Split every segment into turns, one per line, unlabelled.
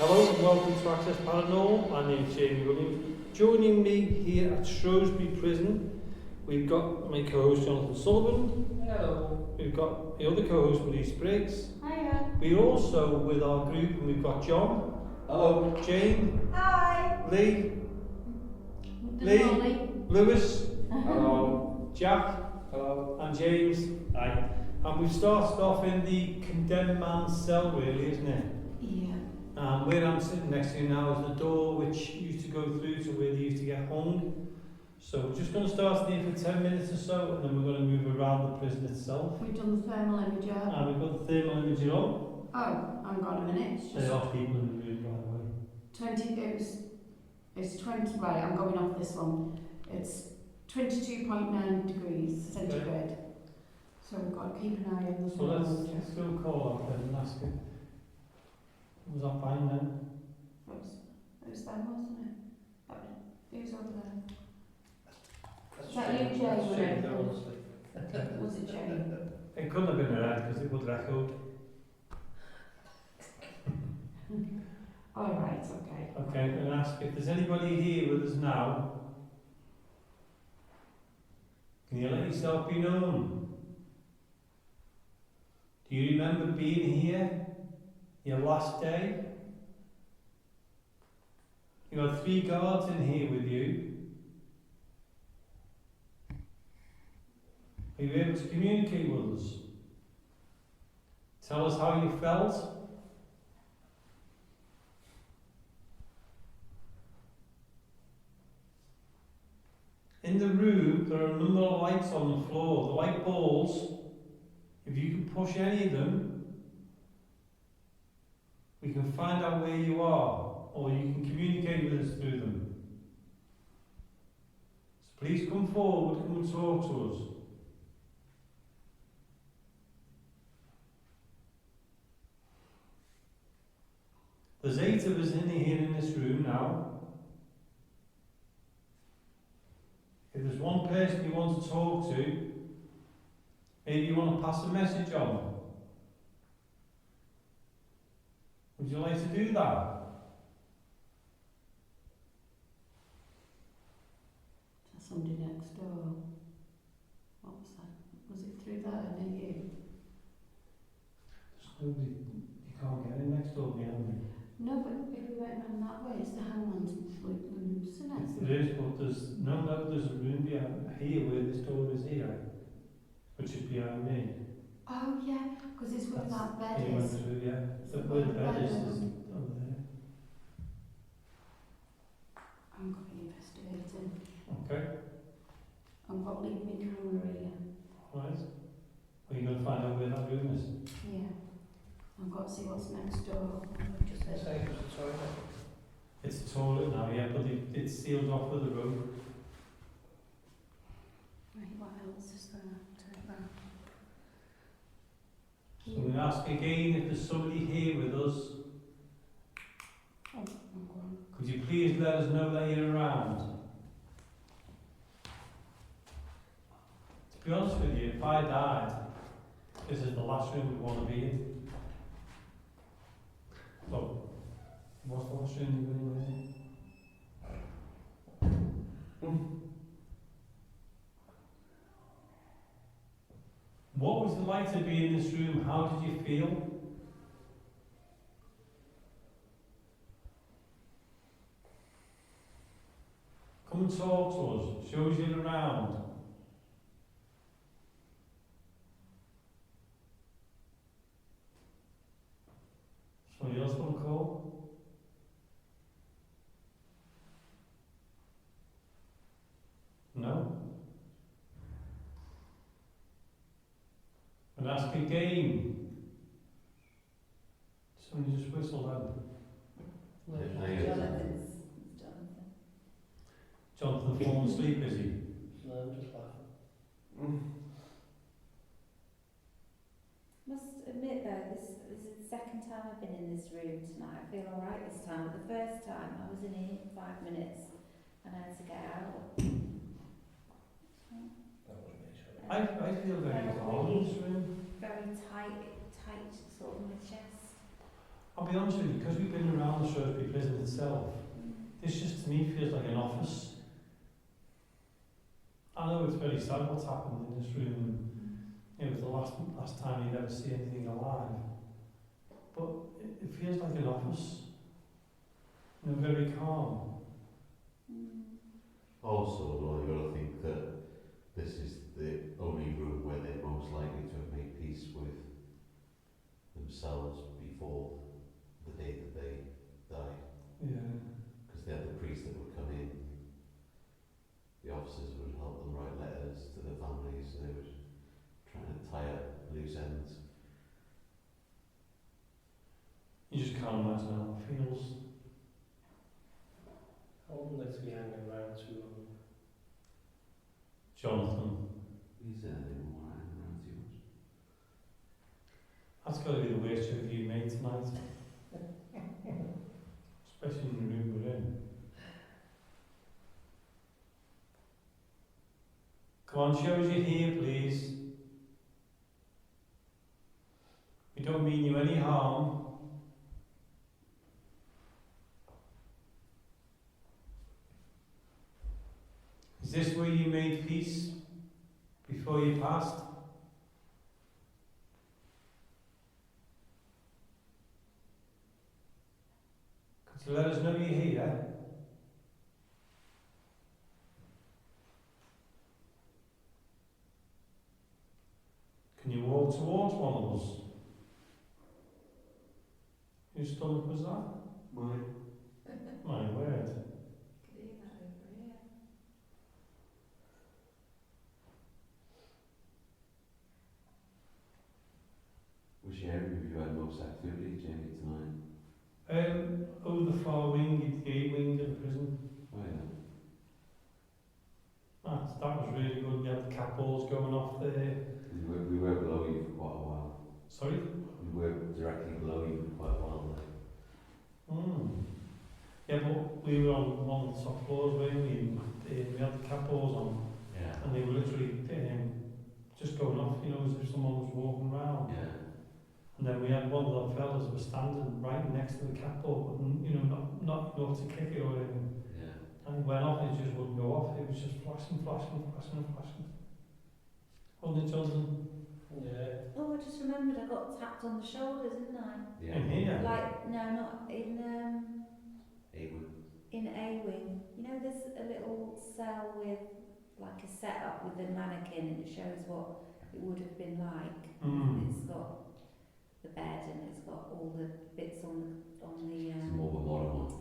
Hello and welcome to Access Paranormal. My name is Jamie Williams. Joining me here at Shrewsbury Prison, we've got my co-host Jonathan Sullivan.
Hello.
We've got the other co-host Louise Briggs.
Hiya.
We're also with our group and we've got John.
Hello.
Jane.
Hi.
Lee. Lewis.
Hello.
Jack.
Hello.
And James. Hi. And we've started off in the condemned man's cell really, isn't it?
Yeah.
Where I'm sitting next to you now is the door which used to go through to where they used to get hung. So we're just going to start in here for 10 minutes or so, and then we're going to move around the prison itself.
We've done the thermal imager.
And we've got the thermal imager on.
Oh, hang on a minute. It's
There
just
are people in the room, by the way.
20. It's 20. Right, I'm going off this one. It's 22.9 degrees centigrade. So we've got to keep an eye on the
So let's
thermometer.
go call up then and ask it. Was that fine then?
It was them, wasn't it? Who's over there?
That's
Is that you, Jay?
That's
Was
Jane,
it?
honestly.
Was it Jane?
It couldn't have been red because it would have echoed.
All right, okay.
Okay, I'm going to ask if there's anybody here with us now. Can you let yourself be known? Do you remember being here your last day? You got 3 guards in here with you. Are you able to communicate with us? Tell us how you felt. In the room, there are a number of lights on the floor. The light balls, if you can push any of them, we can find out where you are, or you can communicate with us through them. So please come forward and talk to us. There's 8 of us in here in this room now. If there's one person you want to talk to, maybe you want to pass a message on. Would you like to do that?
There's somebody next door. What was that? Was it through that and near you?
There's nobody, you can't get in next door behind me.
No, but if we went round that way, it's the hangman's rooms, isn't it?
There is, but there's there's a room behind here where this door is here, which is behind me.
Oh yeah, because it's where that bed
You went
is.
through, yeah. So where the bed is over there.
I'm going investigating.
Okay,
I've got to leave my camera here.
alright. Are you going to find out where that room is?
Yeah. I've got to see what's next door. Just
It's like it was a toilet.
It's a toilet now, yeah, but it's sealed off with a rope.
Right, what else is there? Take that.
So I'm going to ask again if there's somebody here with us.
Oh, I'm going.
Could you please let us know that you're around? To be honest with you, if I died, this is the last room we want to be in. Look, what's the last room you're going to be in? What was it like to be in this room? How did you feel? Come and talk to us. Show us you're around. Somebody else want to call? No? And ask again. Somebody just whistle then. Jonathan fallen asleep, is he?
No, I'm just laughing.
Must admit though, this is the second time I've been in this room tonight. I feel alright this time, but the first time I was in here 5 minutes and I had to get out.
That was me, sorry.
I feel very calm in this room.
Very tight sort of my chest.
I'll be honest with you, because we've been around the Shrewsbury Prison itself, this just to me feels like an office. I know it's very sad what's happened in this room. It was the last time you'd ever see anything alive. But it feels like an office. You know, very calm.
Also, though, you've got to think that this is the only room where they're most likely to have made peace with themselves before the day that they died.
Yeah.
Because they had the priest that would come in. The officers would help them write letters to the families. They would try to tie up loose ends.
You just can't imagine how it feels.
I wouldn't like to be hanging around too long.
Jonathan.
He said they didn't want to hang around too much.
That's got to be the worst joke you made tonight. Especially in the room we're in. Come on, show us your hair, please. We don't mean you any harm. Is this where you made peace before you passed? Could you let us know you're here? Can you walk towards one of us? Whose stomach was that?
Mine.
My word.
Could hear that over here.
Which area have you had most activity, Jamie, tonight?
Over the far wing, the A wing of the prison.
Oh, yeah.
That was really good. We had the cat balls going off there.
We were below you for quite a while.
Sorry?
We were directly below you for quite a while there.
Yeah, but we were on one of the top floors, weren't we? We had the cat balls on,
Yeah.
and they were literally just going off, you know, as if someone was walking around.
Yeah.
And then we had one of the fellas who was standing right next to the cat ball, but you know, not enough to kick it or anything.
Yeah.
And it went off and it just wouldn't go off. It was just flashing. Wasn't it, Jonathan?
Yeah.
Oh, I just remembered I got tapped on the shoulders, didn't I?
Yeah.
In here?
Like, no, not in
Awen.
in A wing. You know, there's a little cell with like a setup with a mannequin, and it shows what it would have been like. It's got the bed and it's got all the bits on the
It's more of a modern one.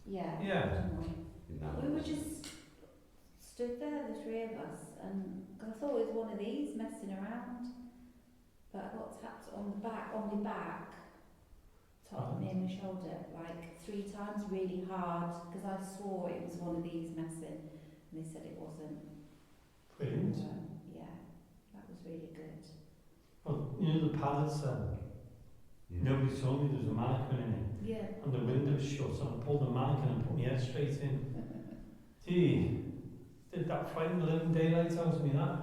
yeah.
Yeah.
In that
We
one.
were just stood there, the three of us, and cause I thought it was one of these messing around, but I got tapped on my back, top near my shoulder, like 3 times really hard, because I swore it was one of these messing, and they said it wasn't.
Brilliant.
Yeah, that was really good.
Well, you know the padded cell?
Yeah.
Nobody told me there was a mannequin in it.
Yeah.
And the window was shut, so I pulled the mannequin and put my head straight in. Gee, did that frighten the living daylights out of me, that?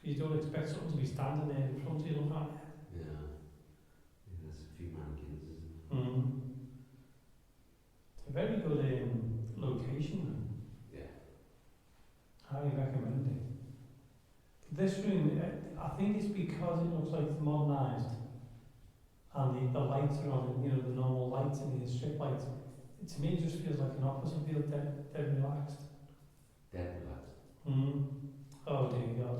You don't expect something to be standing there in front of you, look at it.
Yeah. There's a few mannequins, isn't there?
It's a very good location.
Yeah.
Highly recommend it. This room, I think it's because it looks like it's modernised. And the lights are on, you know, the normal lights and the strip lights. To me, it just feels like an office. I feel dead relaxed.
Dead relaxed.
Oh dear God.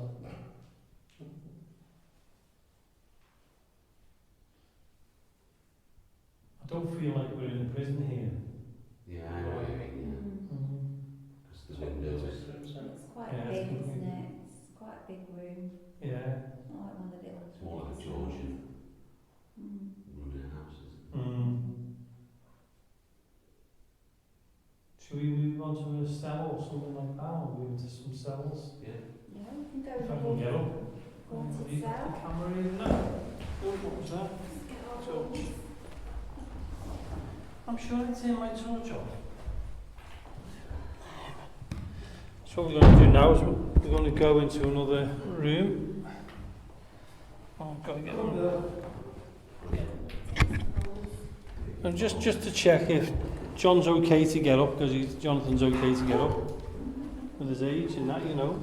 I don't feel like we're in a prison here.
Yeah, I know what you mean, Because the windows.
It's quite
Yeah,
big,
it's
isn't it? It's quite a big room.
Yeah.
Not like one of the little.
It's more like a Georgian room in a house, isn't it?
Should we move on to a cell or something like that, or move to some cells?
Yeah.
Yeah, we can go
If I
with
can
the
get up.
haunted
Leave
cell.
the camera in there. What was that? So, I'm sure I'd turn my torch off. So what we're going to do now is we're going to go into another room. Oh, I've got to get on. So just to check if John's okay to get up, because Jonathan's okay to get up with his age and that, you know.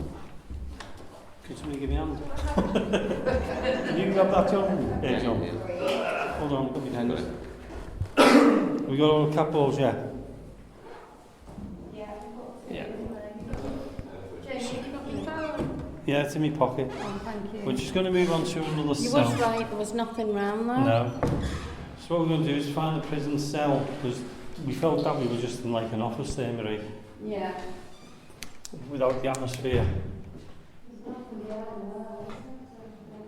Could somebody give me a hand? Can you grab that, John? Yeah, John. Hold on, let me hang on. We got all the cap balls, yeah?
Yeah.
Yeah.
James, you got your phone?
Yeah, it's in my pocket.
Oh, thank you.
We're just going to move on to another
You
cell.
was right, there was nothing round there.
No. So what we're going to do is find the prison cell, because we felt that we were just in like an office there, Marie,
Yeah.
without the atmosphere.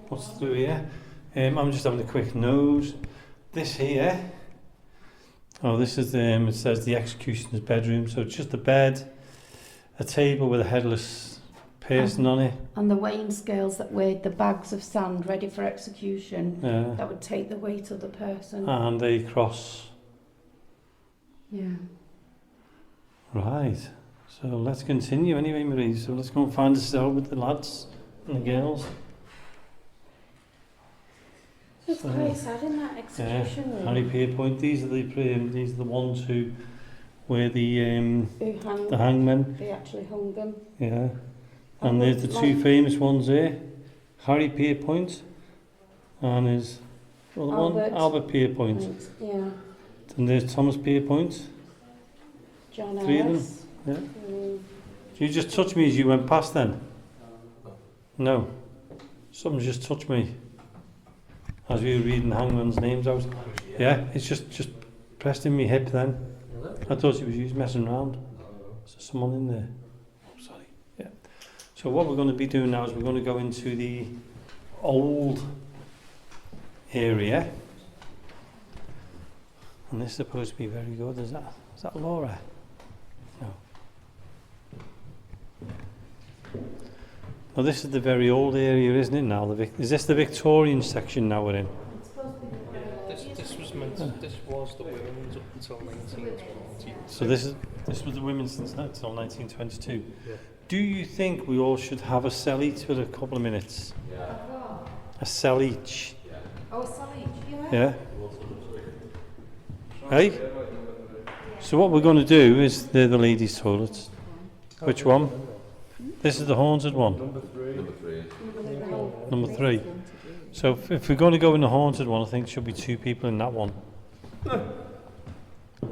What's through here? I'm just having a quick nose. This here. Oh, this is it says the executioner's bedroom. So it's just a bed, a table with a headless person on it.
And the weighing scales that weighed the bags of sand ready for execution,
Yeah.
that would take the weight of the person.
And a cross.
Yeah.
Right. So let's continue anyway, Marie. So let's go and find a cell with the lads and the girls.
It's
So,
quite sad in that execution room.
Harry Pierpoint. These are the ones who were the
Who hung,
hangmen.
they actually hung them.
Yeah. And there's the two famous ones there. Harry Pierpoint and his other one, Albert Pierpoint.
Yeah.
And there's Thomas Pierpoint.
John
Three of them.
Ellis.
Yeah.
Mm.
You just touched me as you went past then? No. Something just touched me as we were reading hangman's names out. Yeah, it's just pressed in my hip then. I thought he was messing around. Is there someone in there? Oh, sorry. Yeah. So what we're going to be doing now is we're going to go into the old area. And this is supposed to be very good. Is that Laura? No. Well, this is the very old area, isn't it now? Is this the Victorian section now we're in?
This was the women's up until 1920.
So this was the women's until 1922.
Yeah.
Do you think we all should have a cell each for a couple of minutes? A cell each.
Oh, sorry.
Yeah. Hey? So what we're going to do is, they're the ladies' toilets. Which one? This is the haunted one. Number three. So if we're going to go in the haunted one, I think there should be two people in that one.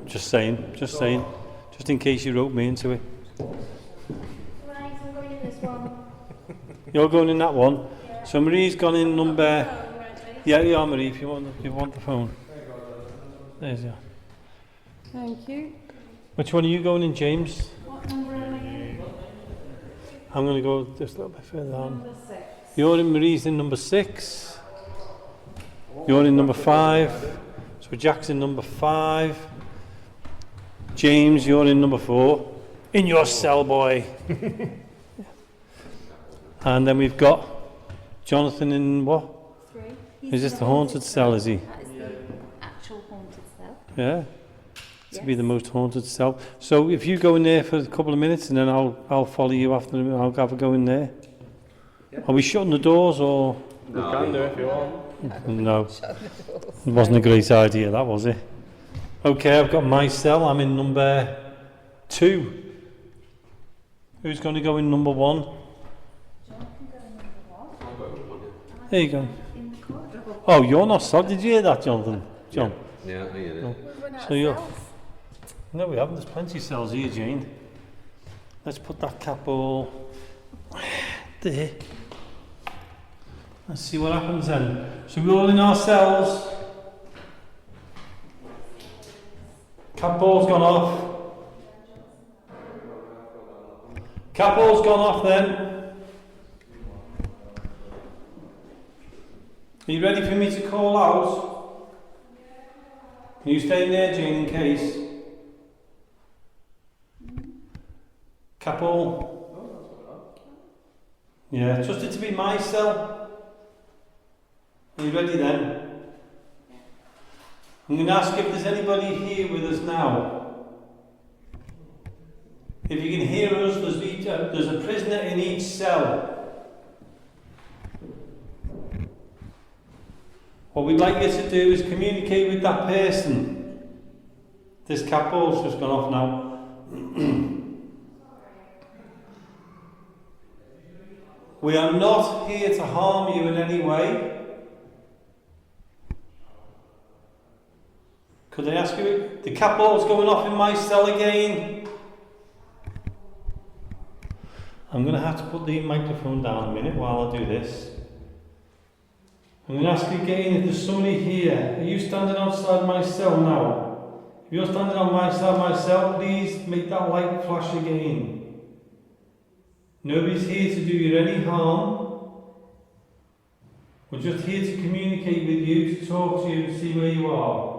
Just saying. Just in case you wrote me into it.
Right, I'm going in this one.
You're going in that one.
Yeah.
So Marie's gone in number... Yeah, you are, Marie, if you want the phone. There's you.
Thank you.
Which one are you going in, James?
What number am I in?
I'm going to go just a little bit further down.
Number 6.
You're in, Marie's in number 6. You're in number 5. So Jack's in number 5. James, you're in number 4. In your cell, boy. And then we've got Jonathan in what?
3.
Is this the haunted cell, is he?
That is the actual haunted cell.
Yeah. To be the most haunted cell. So if you go in there for a couple of minutes and then I'll follow you after, I'll have a go in there.
Yeah.
Are we shutting the doors or?
You can do if you want.
No. It wasn't a great idea, that was it? Okay, I've got my cell. I'm in number 2. Who's going to go in number 1?
John can go in number 1.
There you go.
In the corridor.
Oh, you're not so. Did you hear that, Jonathan? John?
Yeah, I hear it.
No.
We've run out
So
of
you're-
cells.
No, we haven't. There's plenty of cells here, Jane. Let's put that cap all there. Let's see what happens then. So we're all in our cells. Cap ball's gone off. Cap ball's gone off then. Are you ready for me to call out? Can you stay in there, Jane, in case? Couple. Yeah, trust it to be my cell. Are you ready then? I'm going to ask if there's anybody here with us now. If you can hear us, there's a prisoner in each cell. What we'd like you to do is communicate with that person. This cat ball's just gone off now. We are not here to harm you in any way. Could I ask you, the cat ball's going off in my cell again. I'm going to have to put the microphone down a minute while I do this. I'm going to ask you again if there's somebody here. Are you standing outside my cell now? If you're standing outside my cell, please make that light flash again. Nobody's here to do you any harm. We're just here to communicate with you, to talk to you, to see where you are.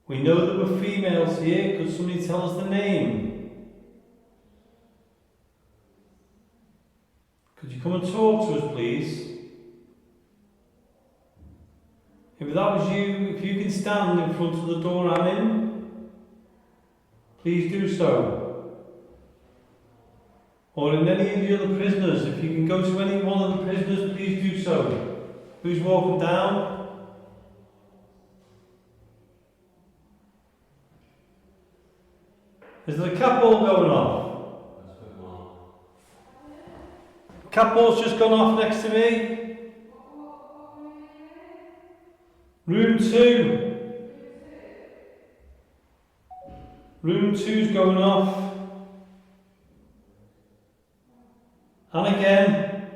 We know that we're females here. Could somebody tell us the name? Could you come and talk to us, please? If that was you, if you can stand in front of the door I'm in, please do so. Or in any of the other prisoners, if you can go to any one of the prisoners, please do so. Who's walking down? Is there a cat ball going off? Cat ball's just gone off next to me. Room 2. Room 2's going off. And again.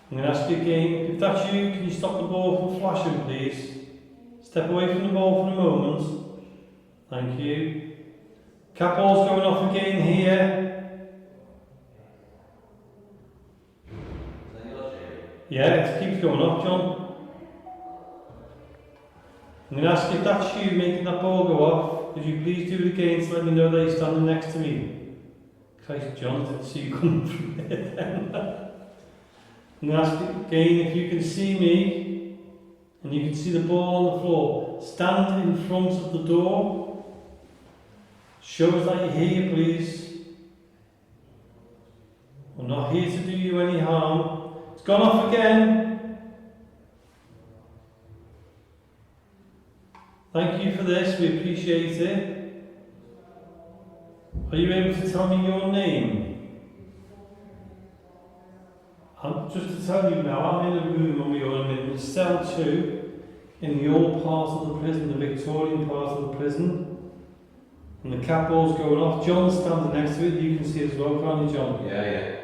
I'm going to ask you again, if that's you, can you stop the ball from flashing, please? Step away from the ball for a moment. Thank you. Cat ball's going off again here. Yeah, it keeps going off, John. I'm going to ask you if that's you making that ball go off. Could you please do it again to let me know that you're standing next to me? Christ, John, I didn't see you coming from there then. I'm going to ask you again if you can see me. And you can see the ball on the floor. Stand in front of the door. Show us that you're here, please. We're not here to do you any harm. It's gone off again. Thank you for this, we appreciate it. Are you able to tell me your name? Just to tell you now, I'm in a room and we are in cell 2, in the old part of the prison, the Victorian part of the prison. And the cat ball's going off. John's standing next to it, you can see it as well, can't you, John?
Yeah.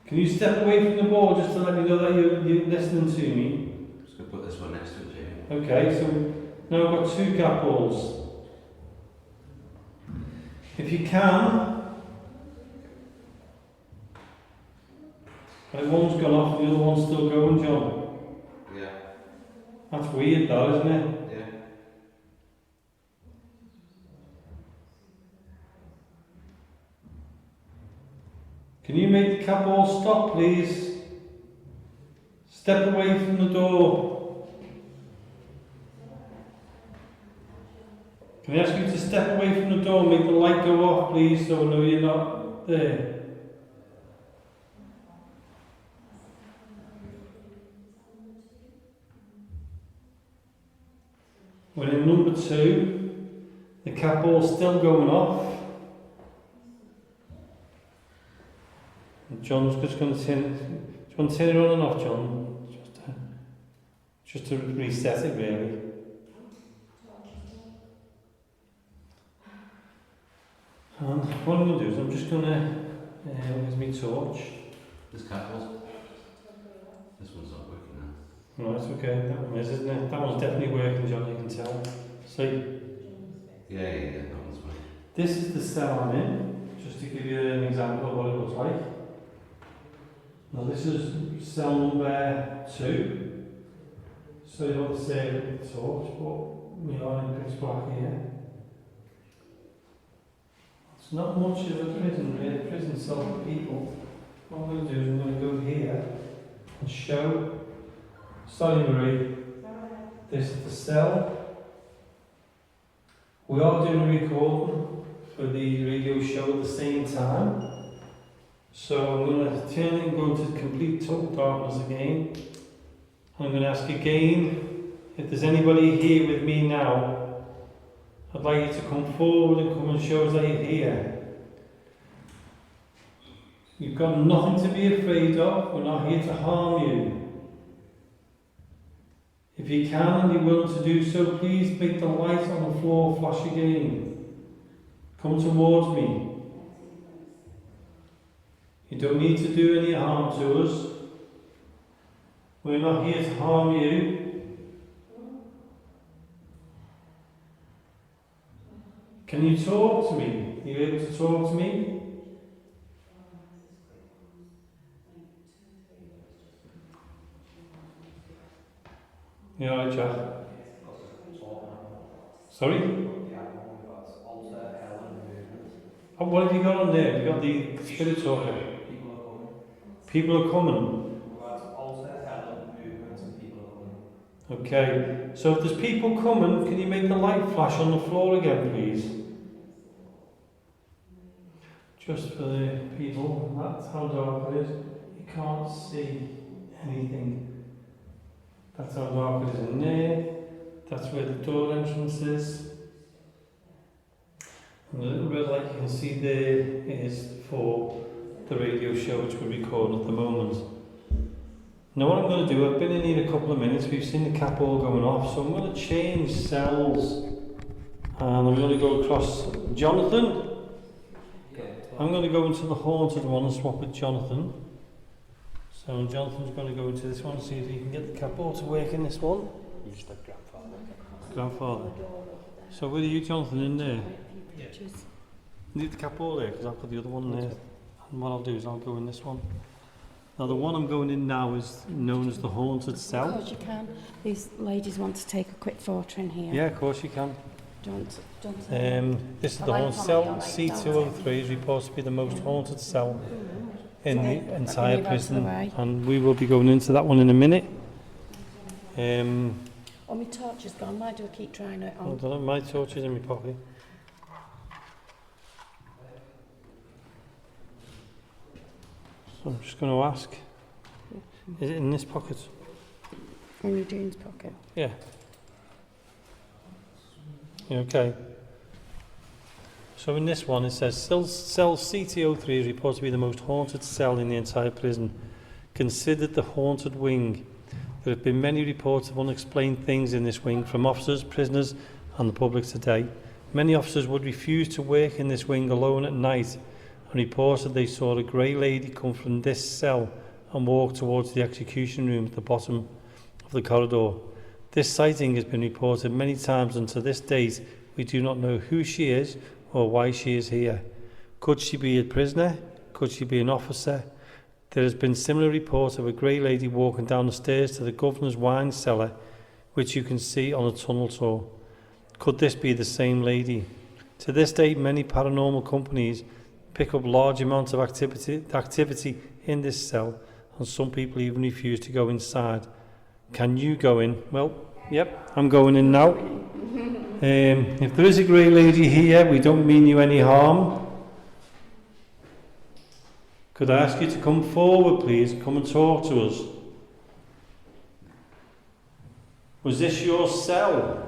Can you step away from the ball just to let me know that you're listening to me?
Just going to put this one next to it, Jamie.
Okay, so now I've got 2 cat balls. If you can, one's gone off and the other one's still going, John.
Yeah.
That's weird though, isn't it?
Yeah.
Can you make the cat ball stop, please? Step away from the door. Can I ask you to step away from the door and make the light go off, please, so I know you're not there? We're in number 2. The cat ball's still going off. And John's just going to turn it. Do you want to turn it on and off, John? Just to reset it, really. And what I'm going to do is I'm just going to use my torch.
This cat ball's. This one's not working now.
No, it's okay. That one is, isn't it? That one's definitely working, John, you can tell. See?
Yeah, that one's working.
This is the cell I'm in, just to give you an example of what it looks like. Now this is cell number 2. So you don't say with the torch, but we are in pitch black here. It's not much of a prison, really, prison cell for people. What I'm going to do is I'm going to go here and show. Sorry, Marie. This is the cell. We are doing a recording for the radio show at the same time. So I'm going to turn it and go into complete total darkness again. I'm going to ask again, if there's anybody here with me now, I'd like you to come forward and come and show us that you're here. You've got nothing to be afraid of. We're not here to harm you. If you can and you're willing to do so, please make the light on the floor flash again. Come towards me. You don't need to do any harm to us. We're not here to harm you. Can you talk to me? Are you able to talk to me? You alright, Jack? Sorry? Oh, what have you got on there? Have you got the spirit talker? People are coming. Okay, so if there's people coming, can you make the light flash on the floor again, please? Just for the people, that's how dark it is. You can't see anything. That's how dark it is in there. That's where the door entrance is. And the little red light you can see there is for the radio show which we're recording at the moment. Now what I'm going to do, I've been in here a couple of minutes, we've seen the cap all going off, so I'm going to change cells. And I'm going to go across Jonathan. I'm going to go into the haunted one and swap with Jonathan. So Jonathan's going to go into this one, see if he can get the cupboard to work in this one.
You just like grandfather.
Grandfather. So where are you, Jonathan, in there?
Yeah.
Need the cupboard there, because I'll put the other one there. And what I'll do is I'll go in this one. Now the one I'm going in now is known as the haunted cell.
Of course you can. These ladies want to take a quick photo in here.
Yeah, of course you can. This is the haunted cell. C203 is reported to be the most haunted cell in the entire prison, and we will be going into that one in a minute.
Oh, my torch is gone. Why do I keep trying it on?
Hold on, my torch is in my pocket. So I'm just going to ask, is it in this pocket?
In your jeans pocket?
Yeah. Okay. So in this one it says, cell CT03 is reported to be the most haunted cell in the entire prison. Considered the haunted wing. There have been many reports of unexplained things in this wing from officers, prisoners and the public today. Many officers would refuse to work in this wing alone at night and reported they saw a grey lady come from this cell and walk towards the execution room at the bottom of the corridor. This sighting has been reported many times, and to this date we do not know who she is or why she is here. Could she be a prisoner? Could she be an officer? There has been similar reports of a grey lady walking down the stairs to the governor's wine cellar, which you can see on a tunnel tour. Could this be the same lady? To this date, many paranormal companies pick up large amounts of activity in this cell, and some people even refuse to go inside. Can you go in? Well, yep, I'm going in now. If there is a grey lady here, we don't mean you any harm. Could I ask you to come forward, please? Come and talk to us. Was this your cell?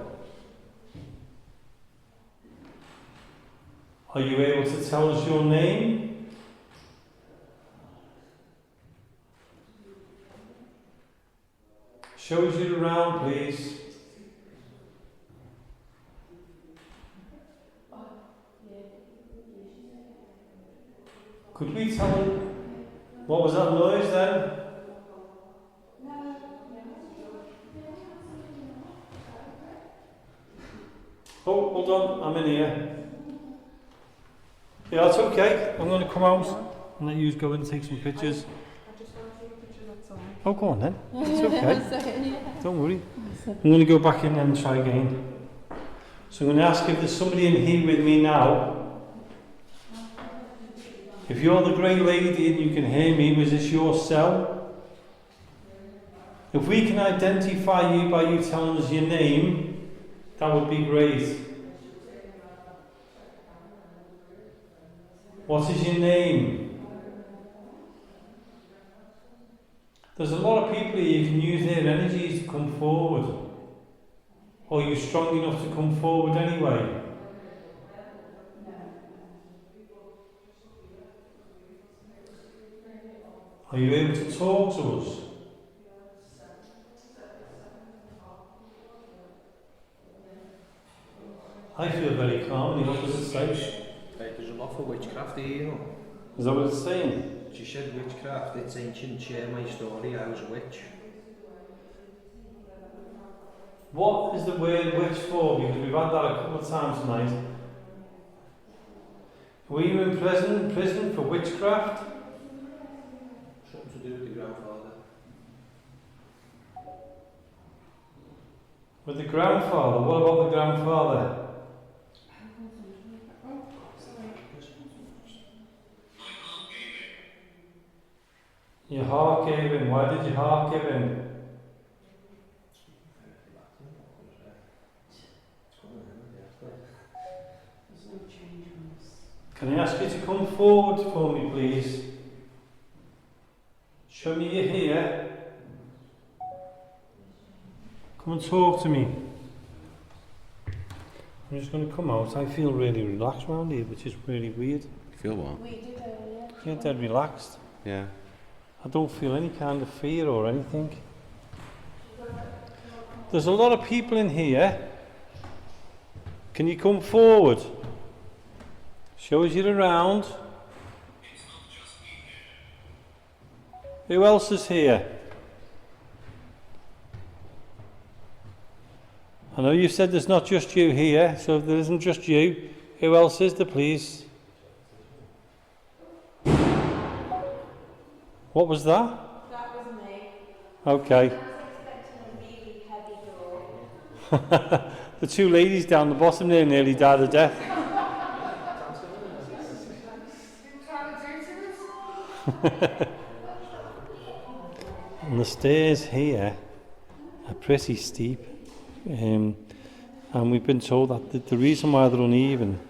Are you able to tell us your name? Show us you around, please. Could we tell him what was that noise then? Oh, hold on, I'm in here. Yeah, that's okay. I'm going to come out and let you go and take some pictures. Oh, go on then. It's okay. Don't worry. I'm going to go back in and try again. So I'm going to ask if there's somebody in here with me now. If you're the grey lady and you can hear me, was this your cell? If we can identify you by you telling us your name, that would be great. What is your name? There's a lot of people here, you can use their energies to come forward. Or you're strong enough to come forward anyway. Are you able to talk to us? I feel very calm. What does it say?
There's a lot for witchcraft here, you know.
Is that what it's saying?
She said witchcraft, it's ancient, share my story, I was a witch.
What is the word witch for? Because we've had that a couple of times tonight. Were you in prison for witchcraft?
Something to do with the grandfather.
With the grandfather? What about the grandfather? Your heart gave in. Why did your heart give in? Can I ask you to come forward for me, please? Show me you're here. Come and talk to me. I'm just going to come out. I feel really relaxed around here, which is really weird.
Feel what?
We did earlier.
I feel dead relaxed.
Yeah.
I don't feel any kind of fear or anything. There's a lot of people in here. Can you come forward? Show us you're around. Who else is here? I know you said there's not just you here, so if there isn't just you, who else is there, please? What was that?
That was me.
Okay.
I was expecting a really heavy door.
The two ladies down the bottom there nearly died of death. And the stairs here are pretty steep. And we've been told that the reason why they're uneven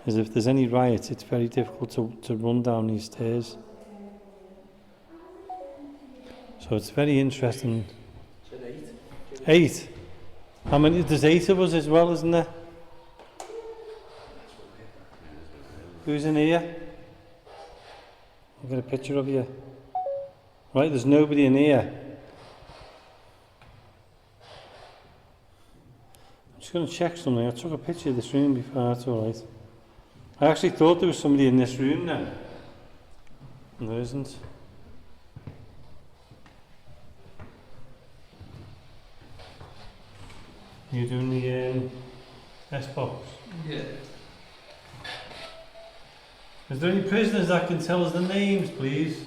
is if there's any riots, it's very difficult to run down these stairs. So it's very interesting.
It's an 8.
8? How many? There's 8 of us as well, isn't there? Who's in here? I've got a picture of you. Right, there's nobody in here. I'm just going to check something. I took a picture of this room before, that's alright. I actually thought there was somebody in this room then. And there isn't. You doing the S-box?
Yeah.
Is there any prisoners that can tell us the names, please?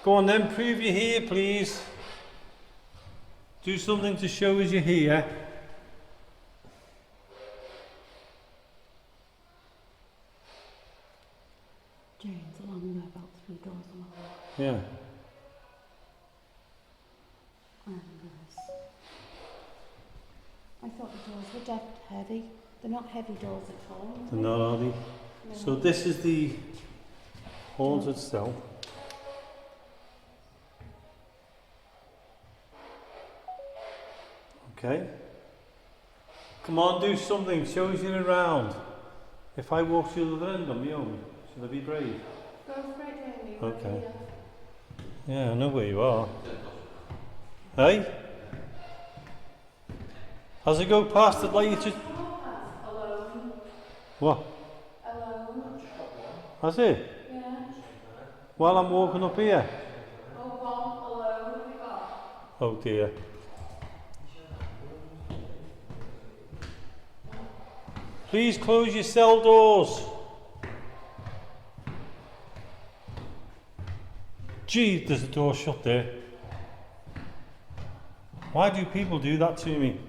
Go on then, prove you're here, please. Do something to show us you're here.
James, along there about 3 doors along.
Yeah.
I thought the doors were dead heavy. They're not heavy doors at all.
They're not, are they?
No.
So this is the haunted cell. Okay. Come on, do something. Show us you're around. If I walk through the end on my own, should I be brave?
Go for it, Jamie.
Okay. Yeah, I know where you are. Hey? As I go past, I'd like you to...
Alone.
What?
Alone.
That's it?
Yeah.
While I'm walking up here?
Oh, one alone. What have you got?
Oh dear. Please close your cell doors. Gee, there's a door shut there. Why do people do that to me?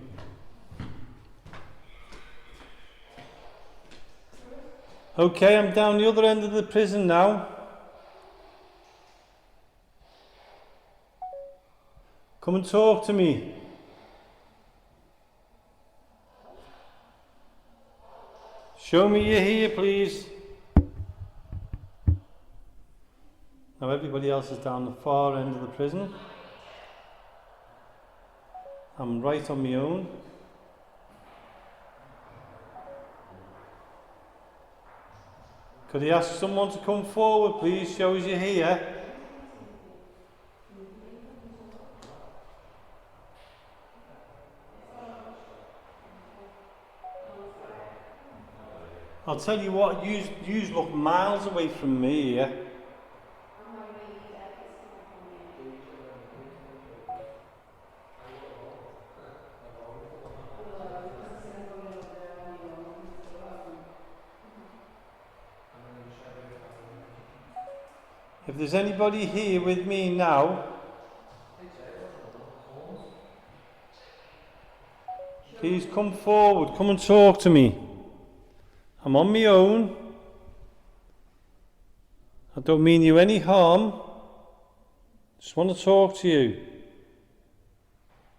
Okay, I'm down the other end of the prison now. Come and talk to me. Show me you're here, please. Now everybody else is down the far end of the prison. I'm right on my own. Could I ask someone to come forward, please? Show us you're here. I'll tell you what, you look miles away from me here. If there's anybody here with me now, please come forward, come and talk to me. I'm on my own. I don't mean you any harm. Just want to talk to you.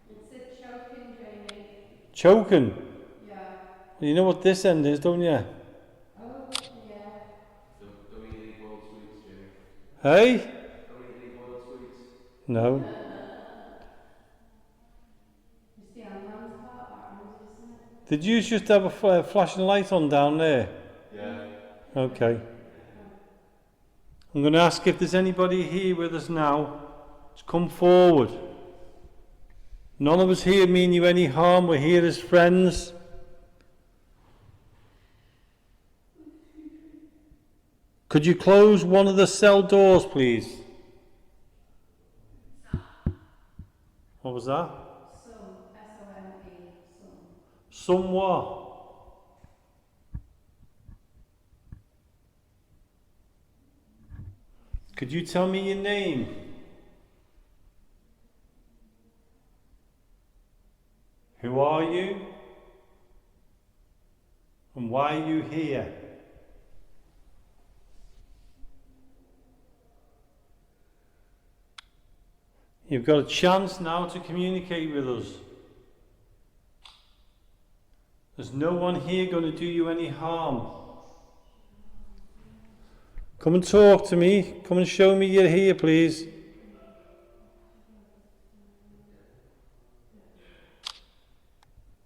It's a choking, Jamie.
Choking?
Yeah.
Well, you know what this end is, don't you?
Oh, yeah.
Don't we eat boiled sweets, Jimmy?
Hey?
Don't we eat boiled sweets?
No.
It's the ambulance part, that one, isn't it?
Did you just have a flashing light on down there?
Yeah.
Okay. I'm going to ask if there's anybody here with us now to come forward. None of us here mean you any harm. We're here as friends. Could you close one of the cell doors, please? What was that?
Some, S-O-M-E, some.
Some what? Could you tell me your name? Who are you? And why are you here? You've got a chance now to communicate with us. There's no one here going to do you any harm. Come and talk to me. Come and show me you're here, please.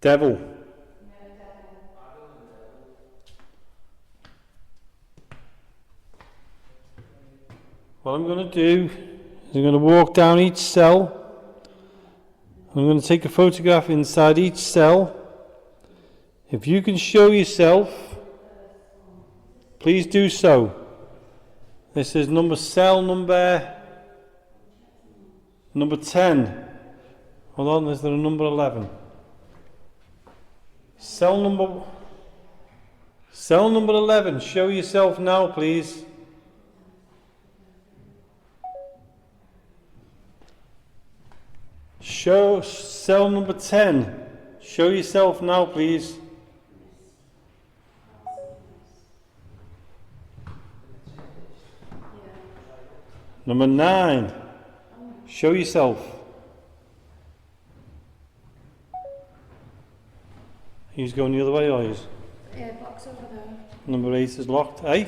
Devil. What I'm going to do is I'm going to walk down each cell. I'm going to take a photograph inside each cell. If you can show yourself, please do so. This is cell number 10. Hold on, is there a number 11? Cell number 11. Show yourself now, please. Show cell number 10. Show yourself now, please. Number 9. Show yourself. He's going the other way, or is?
Yeah, box over there.
Number 8 is locked. Eh?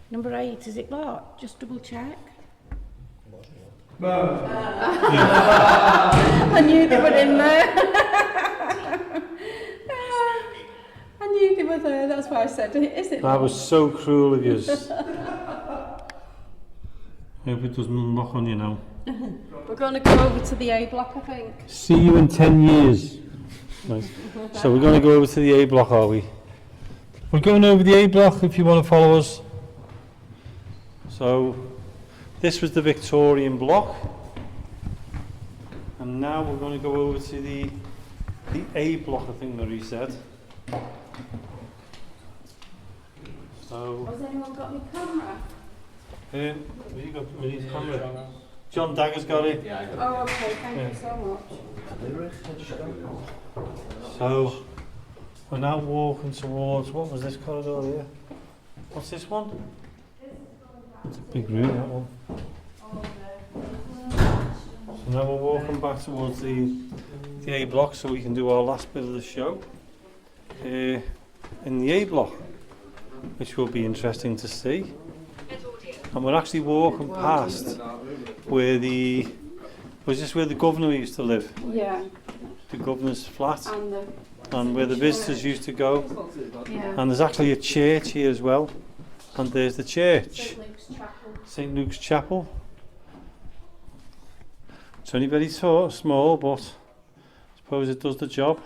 Number 8, is it locked? Just double check. I knew they were in there. I knew they were there, that's why I said, is it
That
locked?
was so cruel of you. I hope it doesn't unlock on you now.
We're going to go over to the A block, I think.
See you in 10 years. Right. So we're going to go over to the A block, are we? We're going over the A block if you want to follow us. So this was the Victorian block. And now we're going to go over to the A block, I think Marie said. So,
Has anyone got my camera?
have you got Marie's camera? John Dagger's got it.
Yeah, I got
Oh, okay, thank you so much.
So we're now walking towards, what was this corridor here? What's this one? It's a big room, that one. So now we're walking back towards the A block so we can do our last bit of the show in the A block, which will be interesting to see. And we're actually walking past where was this where the governor used to live?
Yeah.
The governor's flat,
And
and where the visitors used to go.
yeah.
And there's actually a church here as well, and there's the church,
St. Luke's Chapel.
St. Luke's Chapel. It's only very small, but I suppose it does the job.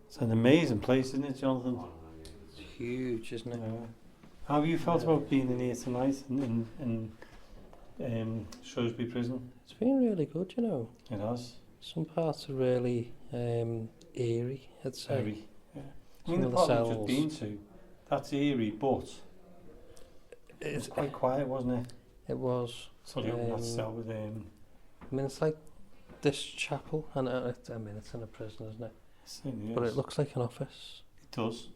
It's an amazing place, isn't it, Jonathan?
It's huge, isn't it?
How have you felt about being in here tonight in Shrewsbury Prison?
It's been really good, you know.
It has.
Some parts are really eerie, I'd say.
Very. Yeah. I mean,
Some
the
of the
part we've just been
cells.
to, that's eerie, but it's quite quiet, wasn't it?
It was.
So you open that cell with
I mean, it's like this chapel, and I mean, it's in a prison, isn't it? But it looks like an office.
It does.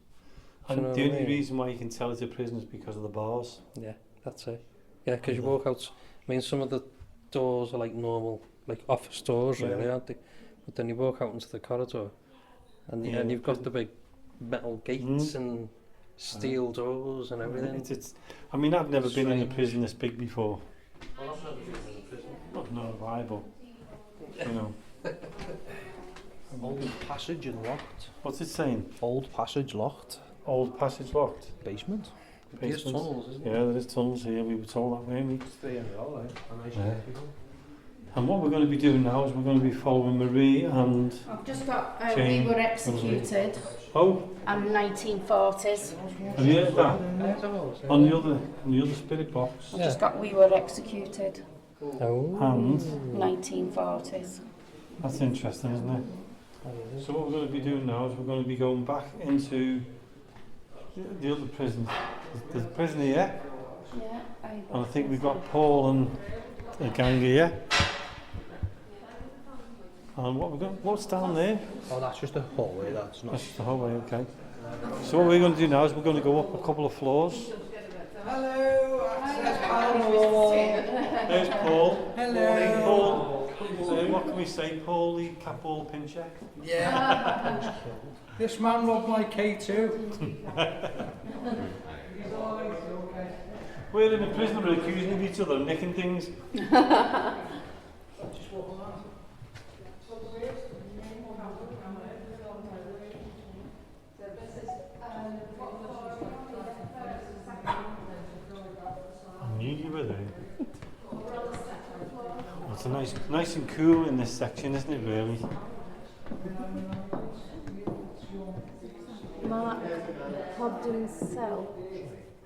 Do you know
And
what
the
I
only
mean?
reason why you can tell it's a prison is because of the bars.
Yeah, that's it. Yeah, because you walk out. I mean, some of the doors are like normal, like office doors, really,
Yeah.
aren't they? But then you walk out into the corridor, and
Yeah,
and you've got
prison.
the big metal gates and steel doors and everything.
It's, I mean, I've never been in a
Strange.
prison this big before. Not no Bible, you know.
Old passage and locked.
What's it saying?
Old passage locked.
Old passage locked.
Basement.
Basements.
tunnels, isn't
Yeah, there is tunnels here. We were told that, weren't we?
Stay in all, eh?
Yeah. And what we're going to be doing now is we're going to be following Marie and
I've just got,
Jane.
we were executed
oh,
in 1940s.
have you heard that on the other spirit box?
I've just got, we were executed
Oh.
And
1940s.
that's interesting, isn't it? So what we're going to be doing now is we're going to be going back into the other prison. There's a prison here,
Yeah,
and I think we've got Paul and the gang here. And what's down there?
Oh, that's just a hallway, that's not.
That's just the hallway, okay. So what we're going to do now is we're going to go up a couple of floors. There's Paul.
Hello.
Paul. What can we say? Paul, the cat ball pincher.
Yeah. This man robbed my K2.
We're in a prison, we're accusing of each other, nicking things. I knew you were there. It's a nice and cool in this section, isn't it, really?
Mark Hobden's cell.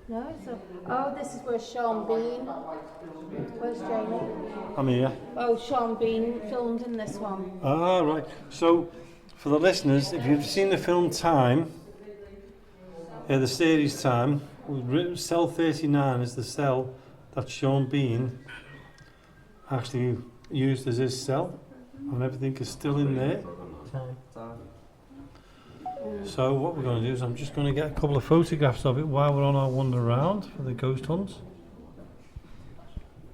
No, so, oh, this is where Sean Bean. Where's Jamie?
I'm here.
Oh, Sean Bean filmed in this one.
Ah, right. So, for the listeners, if you've seen the film Time, the series Time, cell 39 is the cell that Sean Bean actually used as his cell, and everything is still in there. So what we're going to do is I'm just going to get a couple of photographs of it while we're on our wander around for the ghost hunt.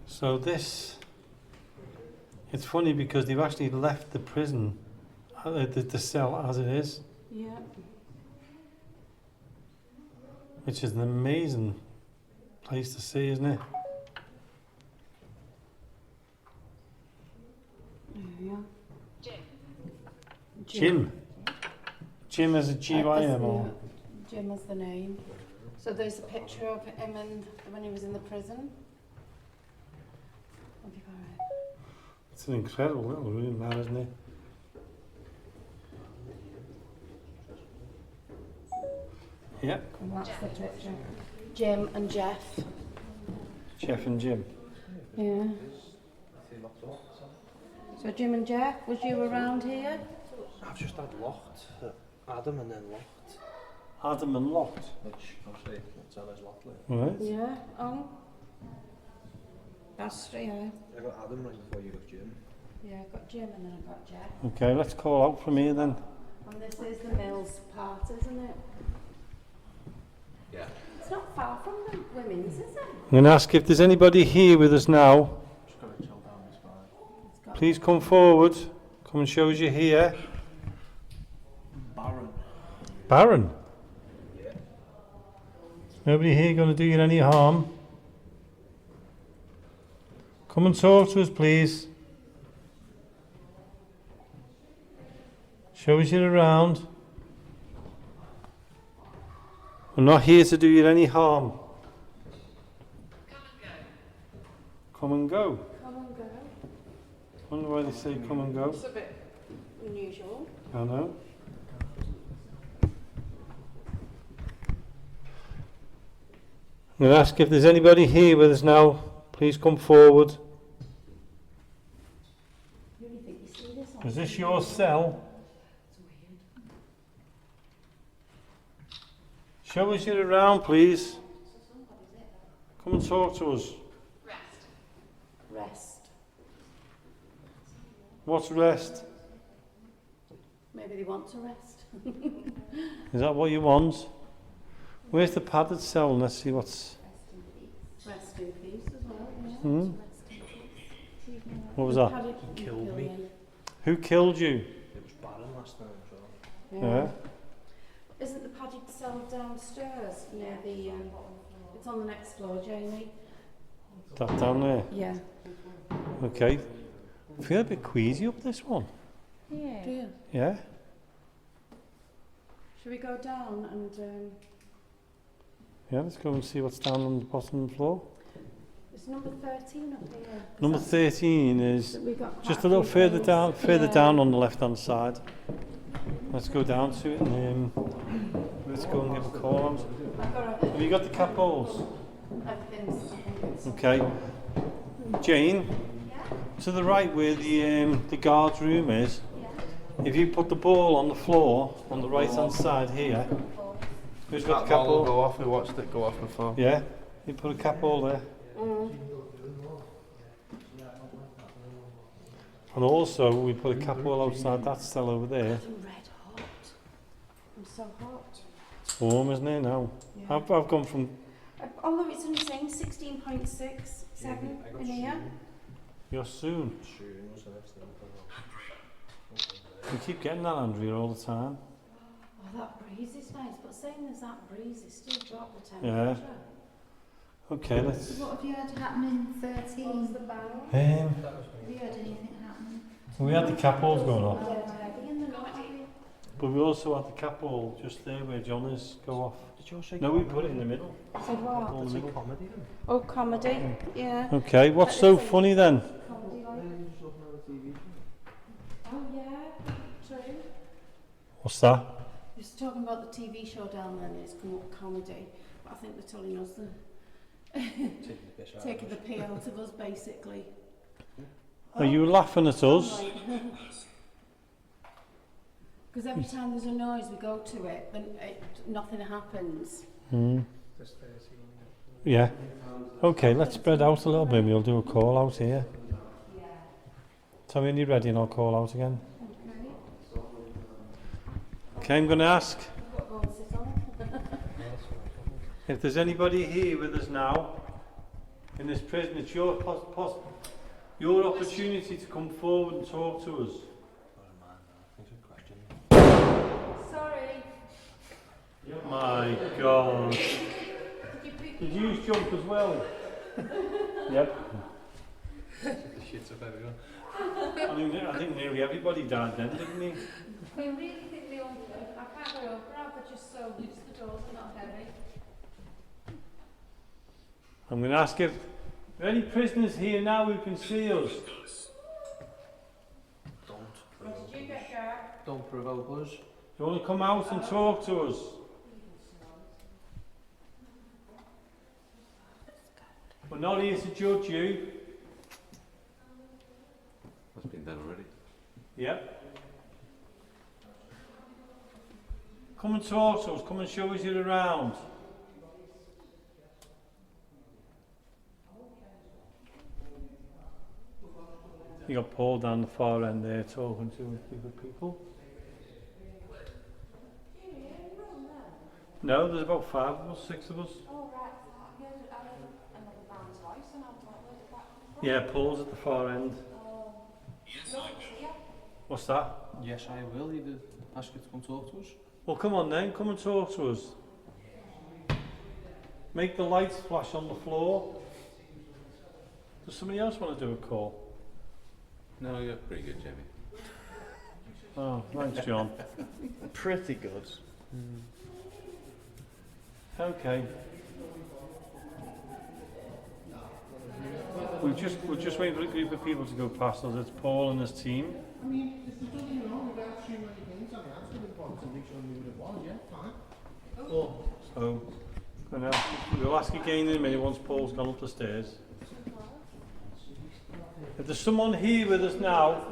So this, it's funny because they've actually left the prison, the cell as it is,
Yeah.
which is an amazing place to see, isn't it?
Yeah.
Jim. Jim as a G-Y-M or...
Jim is the name. So there's a picture of him when he was in the prison. Have you got it?
It's an incredible little room, that, isn't it? Yeah,
And that's the picture. Jim and Jeff.
Jeff and Jim.
Yeah. So Jim and Jeff, was you around here?
I've just had locked. Adam and then locked.
Adam and Lot.
Which, obviously, it's on his locked list.
Right.
Yeah. Oh. That's yeah.
I got Adam right before you got Jim.
Yeah, I got Jim and then I got Jeff.
Okay, let's call out from here then.
And this is the Mills part, isn't it?
Yeah.
It's not far from the women's, is it?
I'm going to ask if there's anybody here with us now.
Just got to chill down this way.
It's got
Please come forward. Come and show us you're here.
Baron.
Baron? Nobody here going to do you any harm? Come and talk to us, please. Show us you're around. We're not here to do you any harm. Come and go.
Come and go.
Wonder why they say come and go.
It's a bit unusual.
I know. I'm going to ask if there's anybody here with us now. Please come forward.
Really think you see this on
Is this your cell?
It's weird.
Show us you're around, please. Come and talk to us.
Rest.
What's rest?
Maybe they want to rest.
Is that what you want? Where's the padded cell? Let's see what's...
Rest in peace as well. Yeah.
Hmm? What was that?
How did
He killed me.
Who killed you?
It was Baron last time, so.
Yeah.
Isn't the padded cell downstairs near the? It's on the next floor, Jamie.
That down there.
Yeah.
Okay. I feel a bit queasy up this one.
Yeah.
Do you?
Yeah?
Should we go down and?
Yeah, let's go and see what's down on the bottom of the floor.
It's number 13 up here.
Number 13 is
We got quite
just a little
few
further
things.
down,
Yeah.
down on the left-hand side. Let's go down to it and let's go and give a call out.
I've got
Have you got the cap holes?
everything's.
Okay. Jane, to the right where the guard's room is, if you put the ball on the floor on the right-hand side here, who's got the cap
ball will
hole?
go off, we watched it go off before.
Yeah, you put a cap hole there. And also we put a cap hole outside that cell over there.
I'm red hot. I'm so hot.
It's warm, isn't it now?
Yeah.
I've gone from...
Although it's only saying 16.67 in here.
You're soon. You keep getting that, Andrea, all the time.
Oh, that breeze is nice, but saying there's that breeze, it's still dropped the
Yeah.
temperature.
Okay, let's...
What have you heard happening in 13?
What's the barrel?
Um,
Have you heard anything happening?
we had the cap holes going off,
Dead heavy in the night, have you?
but we also had the cap hole just there where John is go off.
Did you say
No, we put it in the middle.
Said what?
All in the
It's a
middle.
comedy then?
Oh, comedy, yeah.
Okay, what's so funny then?
Comedy, like. Oh, yeah, true.
What's that?
He was talking about the TV show down there and it's come up comedy, but I think they're telling us the taking the pee out of us basically.
Are you laughing at us?
Because every time there's a noise we go to it, then nothing happens.
Hmm. Yeah. Okay, let's spread out a little bit. We'll do a call out here. Tell me when you're ready and I'll call out again.
Okay.
Okay, I'm going to ask
I've got to go and sit on it.
if there's anybody here with us now in this prison. It's your your opportunity to come forward and talk to us.
Sorry.
My God.
Did you pick
Did you jump as well? Yep.
Shit's up everyone.
I think nearly everybody died then, didn't he?
We really think they all do. I can't go over now, but just so loose the doors are not heavy.
I'm going to ask if there are any prisoners here now who can see us.
What did you get, Gareth?
Don't provoke us.
Do you want to come out and talk to us? We're not here to judge you.
That's been done already.
Yep. Come and talk to us. Come and show us you're around. You got Paul down the far end there talking to different people. No, there's about 5 of us, 6 of us.
Oh, right. I heard another man's voice and I was like, where's that come from?
Yeah, Paul's at the far end.
Oh. Yes, I will.
What's that?
Yes, I will. He did ask you to come talk to us.
Well, come on then, come and talk to us. Make the lights flash on the floor. Does somebody else want to do a call?
No, you're pretty good, Jamie.
Oh, thanks, John.
Pretty good.
Okay. We're just waiting for a group of people to go past us. It's Paul and his team.
I mean, if there's nothing wrong with that, too many things on the answer important to make sure we knew what it was, yeah, fine.
So, we'll ask again in a minute once Paul's gone up the stairs. If there's someone here with us now,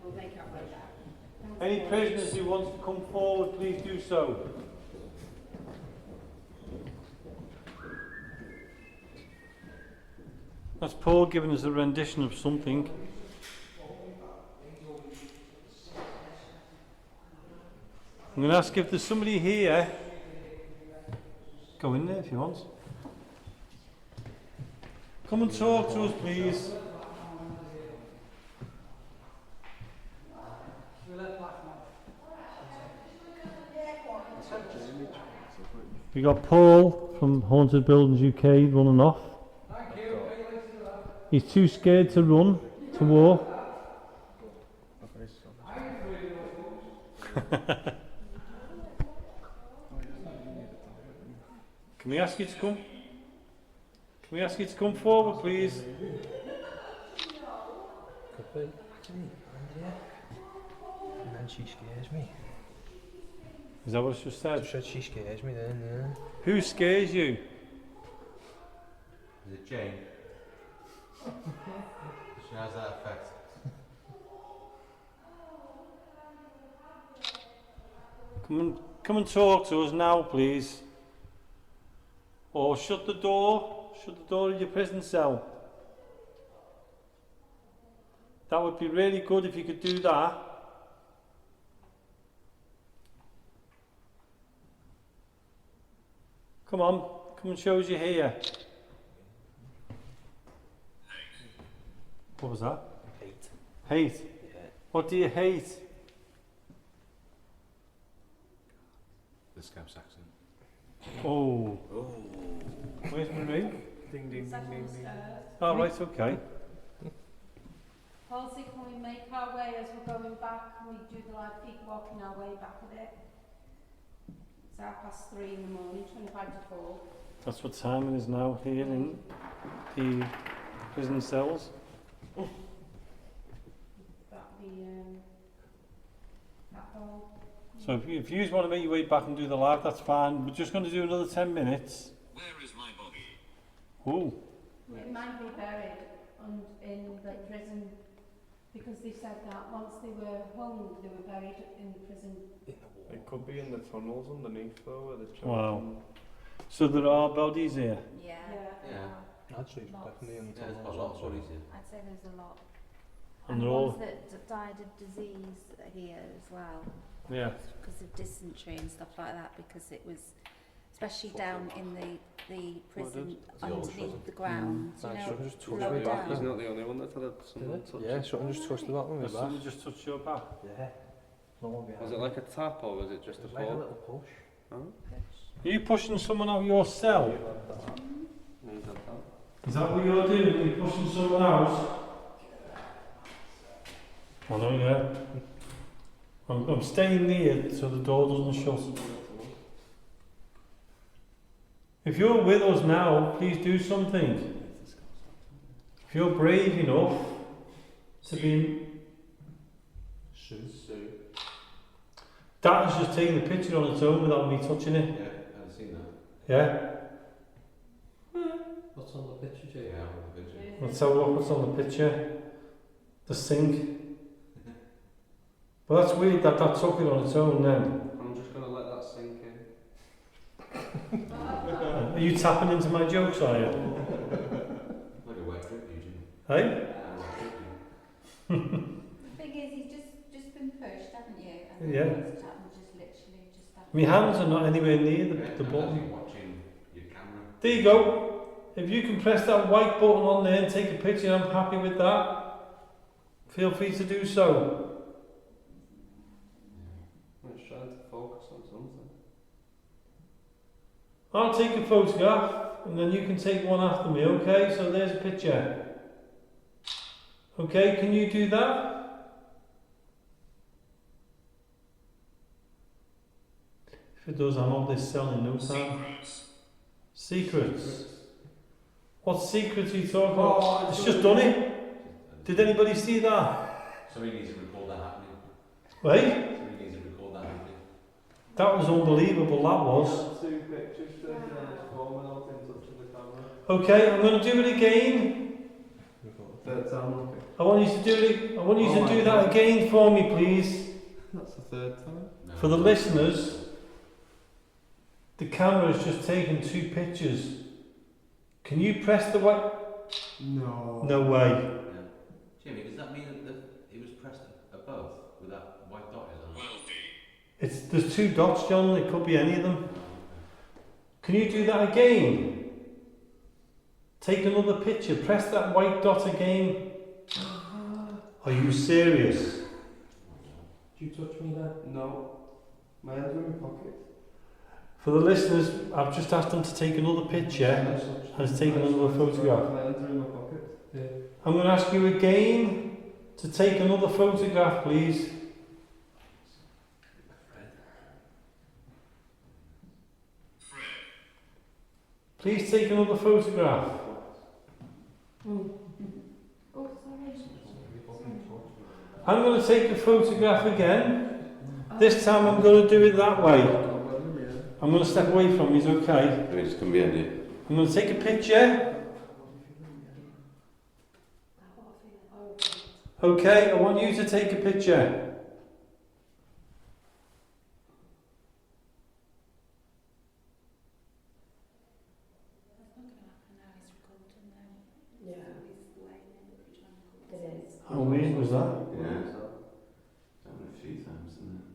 We'll make our way back.
any prisoners who wants to come forward, please do so. That's Paul giving us a rendition of something. I'm going to ask if there's somebody here. Go in there if you want. Come and talk to us, please. We got Paul from Haunted Buildings UK running off. He's too scared to run, to walk. Can we ask you to come? Can we ask you to come forward, please?
Could be. And then she scares me.
Is that what she just said?
She said she scares me then, yeah.
Who scares you?
Is it Jane? She has that effect.
Come and talk to us now, please. Or shut the door of your prison cell. That would be really good if you could do that. Come on, come and show us you're here. What was that?
Hate.
Hate?
Yeah.
What do you hate?
The Scouse accent.
Oh. Where's Marie?
Ding ding ding ding ding.
Oh, right, okay.
Halsey, can we make our way as we're going back? Can we do the live feet walking our way back with it? It's 3:30 in the morning, 25 to 4.
That's what time it is now here in the prison cells.
That'd be that whole.
So if you want to make your way back and do the live, that's fine. We're just going to do another 10 minutes.
Where is my body?
Oh,
It might be buried in the prison because they said that once they were hung, they were buried in the prison.
It could be in the tunnels underneath though, where the
wow. So there are bodies here.
Yeah.
Yeah.
I'd say it's definitely in the
Yeah, there's
tunnels.
quite a lot of bodies here.
I'd say there's a lot.
And
And
they're
the
all,
ones that died of disease here as well,
yeah.
because of dysentery and stuff like that, because it was, especially down in the prison
The old
underneath
prison.
the ground, you
Right,
know,
something just touched
lower
me back.
He's
down.
not the only one that had someone touch
Yeah,
it.
something just touched the bottom of
Does
my
someone
back.
just touch your back?
Yeah. No one behind
Was it like a tap or was it just a
It was like a
pull?
little push.
Huh?
Are you pushing someone out of your cell?
Means that tap.
Is that what you're doing? Are you pushing someone out? I know, yeah. I'm staying near so the door doesn't shut. If you're with us now, please do something. If you're brave enough to be...
Sue.
That has just taken the picture on its own without me touching it.
Yeah, I've seen that.
Yeah?
What's on the picture, Jay? Yeah, on the picture.
Let's have a look what's on the picture. The sink. Well, that's weird that took it on its own then.
I'm just going to let that sink in.
Are you tapping into my jokes, are you?
Like a wet drip, Eugene.
Hey?
The thing is, he's just been pushed, haven't you? And
Yeah.
it's happened just literally just that
My hands are not anywhere near the button.
Watching your camera.
There you go. If you can press that white button on there and take a picture, I'm happy with that. Feel free to do so.
I'm just trying to focus on something.
I'll take a photograph and then you can take one after me, okay? So there's a picture. Okay, can you do that? If it does, I'm on this cell in no time. Secrets. What secrets are you talking about? It's just done it. Did anybody see that?
Somebody needs to record that happening.
Right?
Somebody needs to record that happening.
That was unbelievable, that was.
2 pictures taken on his phone without in touch with the camera.
Okay, I'm going to do it again.
Third time looking.
I want you to do it. I want you to do that again for me, please.
That's the third time.
No.
For the listeners, the camera has just taken 2 pictures. Can you press the white?
No.
No way.
Yeah. Jimmy, does that mean that it was pressed above with that white dot on it?
There's 2 dots, John. It could be any of them. Can you do that again? Take another picture. Press that white dot again. Are you serious?
Did you touch me there? No. My hands are in my pocket.
For the listeners, I've just asked them to take another picture and has taken another photograph.
My hands are in my pocket. Yeah.
I'm going to ask you again to take another photograph, please. Please take another photograph.
Oh, sorry.
I'm going to take a photograph again. This time I'm going to do it that way. I'm going to step away from you, okay?
Maybe just come behind you.
I'm going to take a picture. Okay, I want you to take a picture.
Yeah. It is.
How weird was that?
Yeah. Done a few times, isn't it?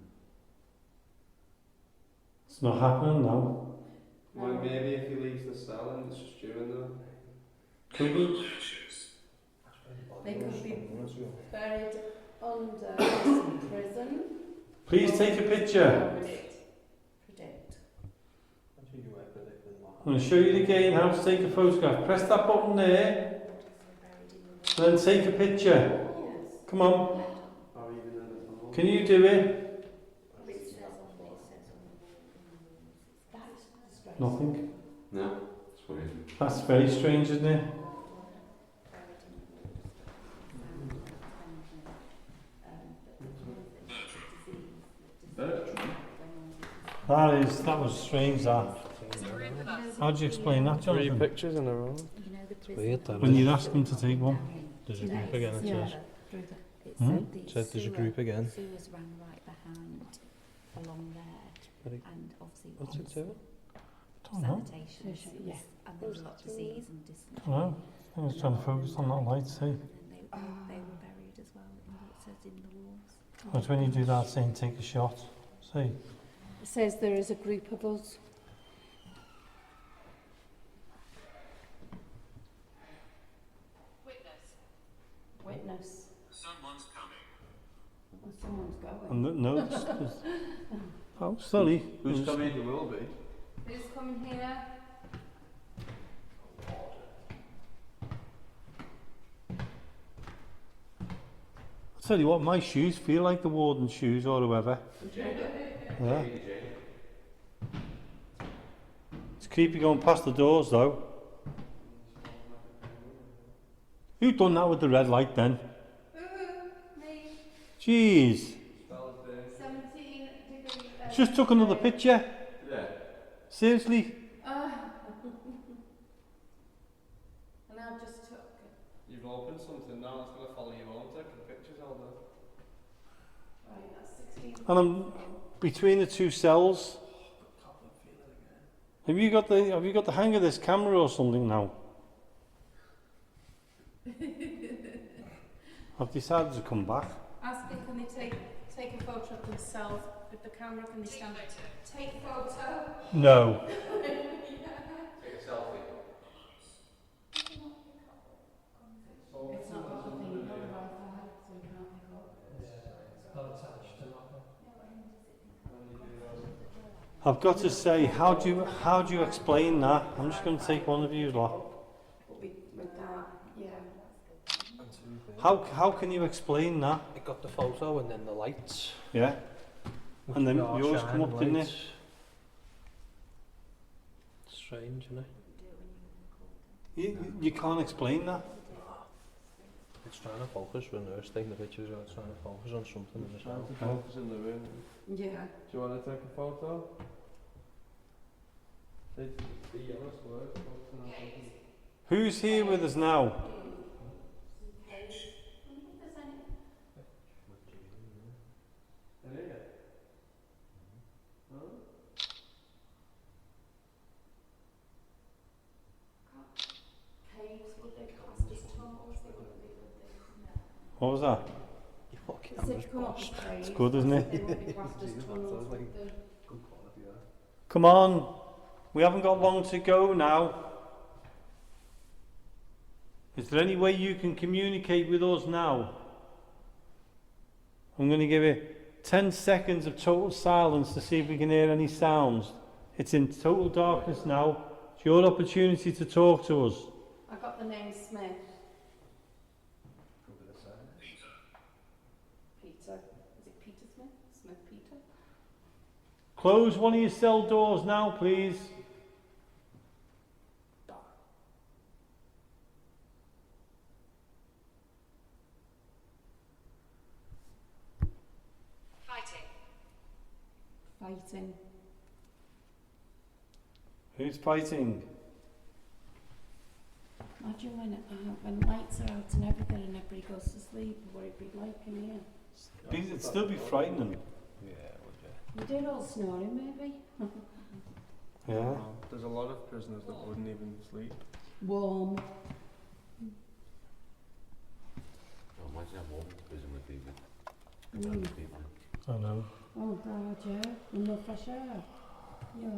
It's not happening now.
Well, maybe if he leaves the cell and it's just you in there.
Could be.
They could be buried under this prison.
Please take a picture.
Predict.
I'm going to show you again how to take a photograph. Press that button there, then take a picture.
Yes.
Come on.
Or even in the tunnel.
Can you do it? Nothing.
No, it's weird.
That's very strange, isn't it? That was strange, that. How do you explain that,
3
Jonathan?
pictures in a row.
It's weird that
When
is.
you ask them to take one.
There's a group again, it says.
Hmm?
Says there's a group again.
Sewers ran right behind, along there,
Very-
and obviously
What's it doing?
Don't know.
sanitation sewers,
Yeah.
and there was a lot of disease and dysentery.
Don't know. I was trying to focus on that light, see.
And then they were buried as well, it says in the walls.
But when you do that, saying take a shot, see.
It says there is a group of us. Witness.
Someone's coming.
Well, someone's going.
And no, oh, sorry.
Who's coming? Who will be?
Who's coming here?
I'll tell you what, my shoes feel like the warden's shoes or whoever. Yeah. It's creepy going past the doors though. Who done that with the red light then?
Me.
Jeez.
17 degrees.
Just took another picture.
Yeah.
And
Seriously?
I just took.
You've opened something now that's going to follow you on, taking pictures all day.
Right, that's 16.
And I'm between the 2 cells. Have you got the hang of this camera or something now? I've decided to come back.
Ask them, can they take a photo of themselves with the camera? Can they stand? Take photo.
No.
Take a selfie.
It's not got the thing, not the Wi-Fi, so we can't pick up.
Not attached to nothing.
I've got to say, how do you explain that? I'm just going to take one of you lot.
With that, yeah.
And to be fair,
How can you explain that?
it got the photo and then the lights.
Yeah.
which
And then
are
yours come
shining
up, didn't
lights.
it?
Strange, isn't it?
You can't explain that.
It's trying to focus when they're taking the pictures, or it's trying to focus on something in the
Trying
sound.
to focus in the room.
Yeah.
Do you want to take a photo? The yellow square. Focusing on something.
Who's here with us now?
In here? Huh?
Caves, would they classed as tunnels? They wouldn't be, would they?
What was that?
Your
As
camera's
they've come up
boss.
with caves,
It's good, isn't it?
They wouldn't be classed as tunnels, would they?
Good quality, yeah.
Come on. We haven't got long to go now. Is there any way you can communicate with us now? I'm going to give it 10 seconds of total silence to see if we can hear any sounds. It's in total darkness now. It's your opportunity to talk to us.
I got the name Smith. Peter. Is it Peter Smith? Smith Peter?
Close one of your cell doors now, please.
Fighting.
Who's fighting?
Imagine when lights are out and everything and everybody goes to sleep, what it'd be like in here.
It'd still be frightening.
Yeah, would you?
We did all snoring maybe.
Yeah.
There's a lot of prisoners that wouldn't even sleep.
Warm.
Oh, imagine how warm the prison would be with
Mm.
100 people.
I know.
Oh God, yeah. And no fresh air. Yeah.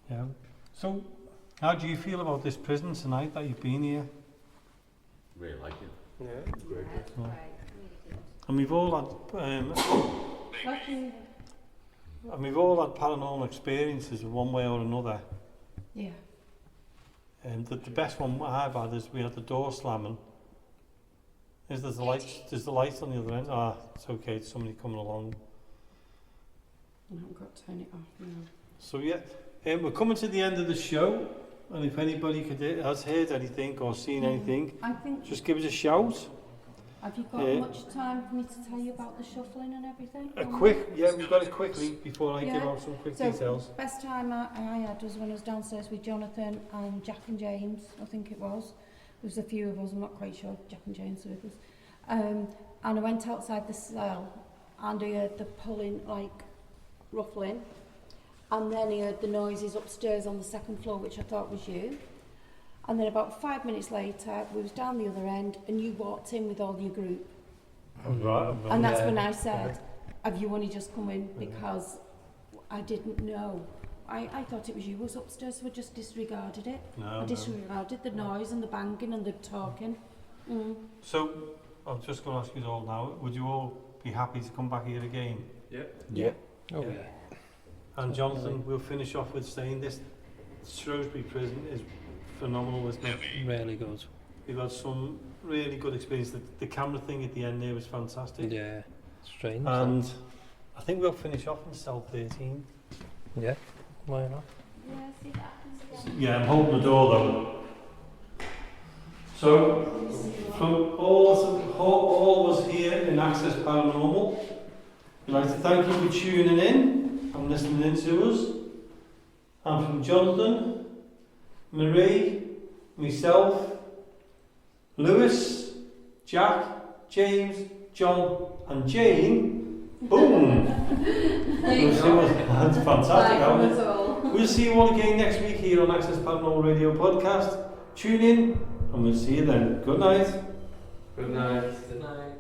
Yeah. So, how do you feel about this prison tonight that you've been here?
Really like it.
Yeah.
Great.
And we've all had,
Lucky.
and we've all had paranormal experiences in one way or another.
Yeah.
And the best one I've had is we had the door slamming. There's the lights on the other end. Ah, it's okay. It's somebody coming along.
I haven't got to turn it off now.
So yeah, we're coming to the end of the show. And if anybody has heard anything or seen anything,
I think.
just give us a shout.
Have you got much time for me to tell you about the shuffling and everything?
We've got it quickly before I give
Yeah.
out some quick
So,
details.
Best time I had was when I was downstairs with Jonathan and Jack and James, I think it was. There was a few of us, I'm not quite sure, Jack and James were with us. And I went outside the cell and I heard the pulling, like, ruffling. And then I heard the noises upstairs on the second floor, which I thought was you. And then about 5 minutes later, we was down the other end and you walked in with all your group.
Right.
And that's when I said, have you only just come in? Because I didn't know. I thought it was you was upstairs, so I just disregarded it. I disregarded the noise and the banging and the talking. Mm.
So, I'm just going to ask you all now, would you all be happy to come back here again?
Yeah.
Yeah.
Oh,
Yeah.
yeah.
And Jonathan, we'll finish off with saying this Shrewsbury Prison is phenomenal, isn't it?
Really good.
We've had some really good experience. The camera thing at the end there was fantastic.
Yeah. Strange.
And I think we'll finish off in cell 13.
Yeah. Why not?
Yeah, see that happens again.
Yeah, I'm holding the door though. So, from all of us here in Access Paranormal, we'd like to thank you for tuning in and listening in to us. And from Jonathan, Marie, myself, Lewis, Jack, James, John and Jane, boom! That's fantastic, isn't it? We'll see you all again next week here on Access Paranormal Radio Podcast. Tune in and we'll see you then. Good night.
Good night.
Good night.